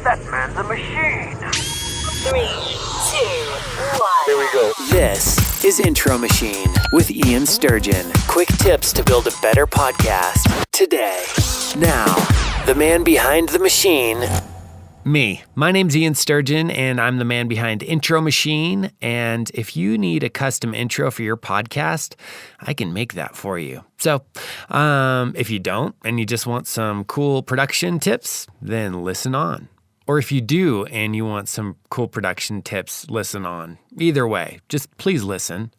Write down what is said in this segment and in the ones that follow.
That man's a machine. 3, 2, 1. Here we go. This is Intro Machine with Ian Sturgeon. Quick tips to build a better podcast today. Now, the man behind the machine. Me. My name's Ian Sturgeon, and I'm the man behind Intro Machine. And if you need a custom intro for your podcast, I can make that for you. So, if you don't and you just want some cool production tips, then listen on. Or if you do and you want some cool production tips, listen on. Either way, just please listen.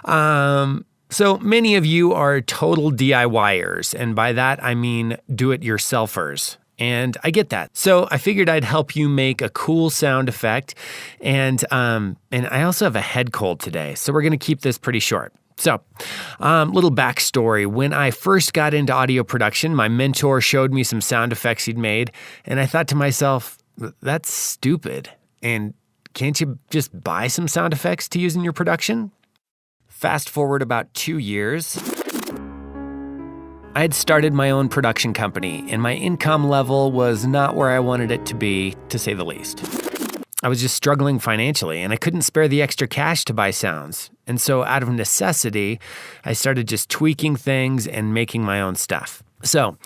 So many of you are total DIYers, and by that I mean do-it-yourselfers. And I get that. So I figured I'd help you make a cool sound effect. And I also have a head cold today, so we're going to keep this pretty short. So, little backstory. When I first got into audio production, my mentor showed me some sound effects he'd made, and I thought to myself, that's stupid. And can't you just buy some sound effects to use in your production? Fast forward about 2 years. I had started my own production company, and my income level was not where I wanted it to be, to say the least. I was just struggling financially, and I couldn't spare the extra cash to buy sounds. And so out of necessity, I started just tweaking things and making my own stuff. So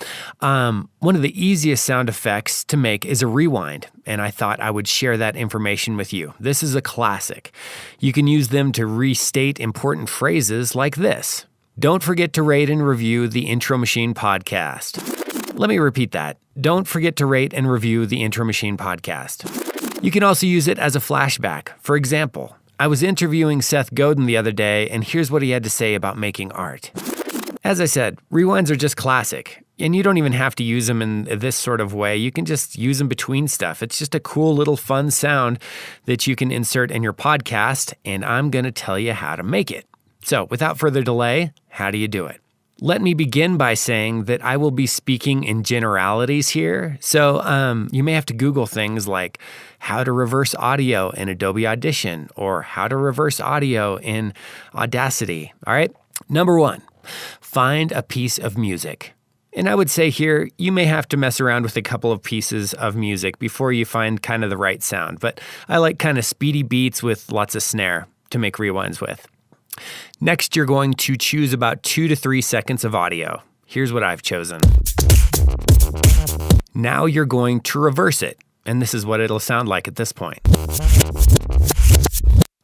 one of the easiest sound effects to make is a rewind, and I thought I would share that information with you. This is a classic. You can use them to restate important phrases like this. Don't forget to rate and review the Intro Machine podcast. Let me repeat that. Don't forget to rate and review the Intro Machine podcast. You can also use it as a flashback. For example, I was interviewing Seth Godin the other day, and here's what he had to say about making art. As I said, rewinds are just classic, and you don't even have to use them in this sort of way. You can just use them between stuff. It's just a cool little fun sound that you can insert in your podcast, and I'm going to tell you how to make it. So, without further delay, how do you do it? Let me begin by saying that I will be speaking in generalities here. So, you may have to Google things like how to reverse audio in Adobe Audition or how to reverse audio in Audacity. All right. Number 1, find a piece of music. And I would say here, you may have to mess around with a couple of pieces of music before you find kind of the right sound. But I like kind of speedy beats with lots of snare to make rewinds with. Next, you're going to choose about 2 to 3 seconds of audio. Here's what I've chosen. Now you're going to reverse it, and this is what it'll sound like at this point.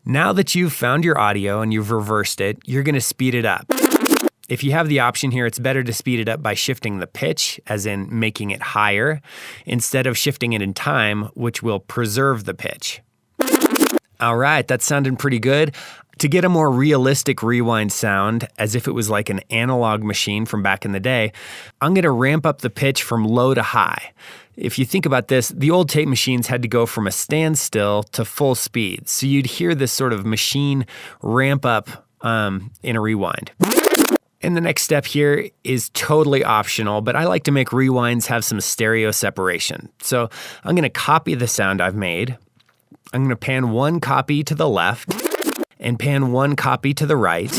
Now that you've found your audio and you've reversed it, you're going to speed it up. If you have the option here, it's better to speed it up by shifting the pitch, as in making it higher, instead of shifting it in time, which will preserve the pitch. All right, that's sounding pretty good. To get a more realistic rewind sound, as if it was like an analog machine from back in the day, I'm going to ramp up the pitch from low to high. If you think about this, the old tape machines had to go from a standstill to full speed. So you'd hear this sort of machine ramp up in a rewind. And the next step here is totally optional, but I like to make rewinds have some stereo separation. So I'm going to copy the sound I've made. I'm going to pan one copy to the left and pan one copy to the right,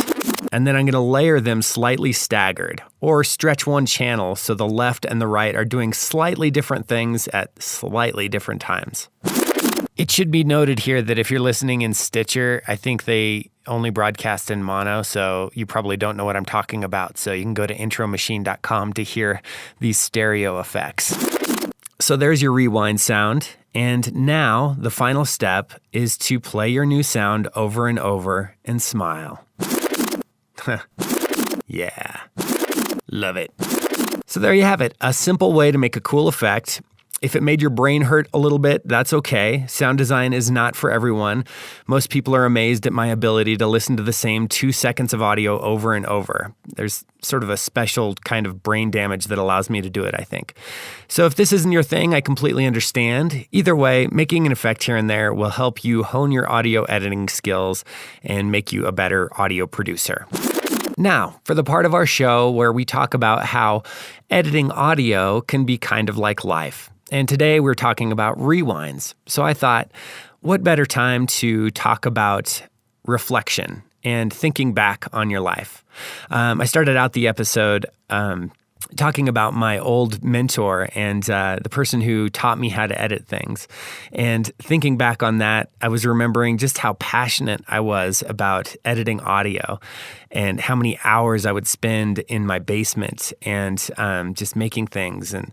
and then I'm going to layer them slightly staggered, or stretch one channel so the left and the right are doing slightly different things at slightly different times. It should be noted here that if you're listening in Stitcher, I think they only broadcast in mono, so you probably don't know what I'm talking about. So you can go to intromachine.com to hear these stereo effects. So there's your rewind sound. And now the final step is to play your new sound over and over and smile. Yeah, love it. So there you have it, a simple way to make a cool effect. If it made your brain hurt a little bit, that's okay. Sound design is not for everyone. Most people are amazed at my ability to listen to the same 2 seconds of audio over and over. There's sort of a special kind of brain damage that allows me to do it, I think. So if this isn't your thing, I completely understand. Either way, making an effect here and there will help you hone your audio editing skills and make you a better audio producer. Now, for the part of our show where we talk about how editing audio can be kind of like life. And today we're talking about rewinds. So I thought, what better time to talk about reflection and thinking back on your life? I started out the episode talking about my old mentor and the person who taught me how to edit things. And thinking back on that, I was remembering just how passionate I was about editing audio and how many hours I would spend in my basement and just making things and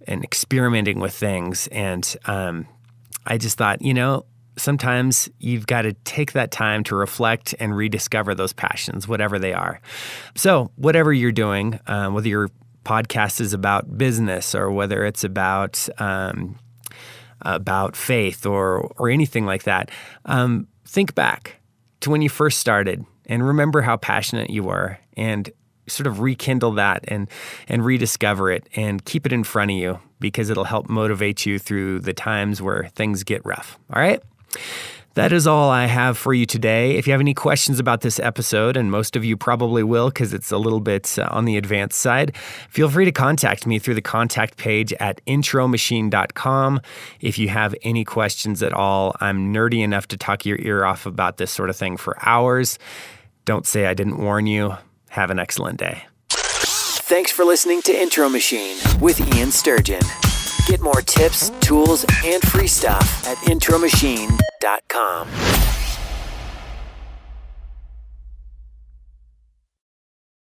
experimenting with things. And I just thought, sometimes you've got to take that time to reflect and rediscover those passions, whatever they are. So whatever you're doing, whether your podcast is about business or whether it's about faith or anything like that, think back to when you first started and remember how passionate you were and sort of rekindle that and rediscover it and keep it in front of you because it'll help motivate you through the times where things get rough. All right? That is all I have for you today. If you have any questions about this episode, and most of you probably will because it's a little bit on the advanced side, feel free to contact me through the contact page at intromachine.com. If you have any questions at all, I'm nerdy enough to talk your ear off about this sort of thing for hours. Don't say I didn't warn you. Have an excellent day. Thanks for listening to Intro Machine with Ian Sturgeon. Get more tips, tools, and free stuff at intromachine.com.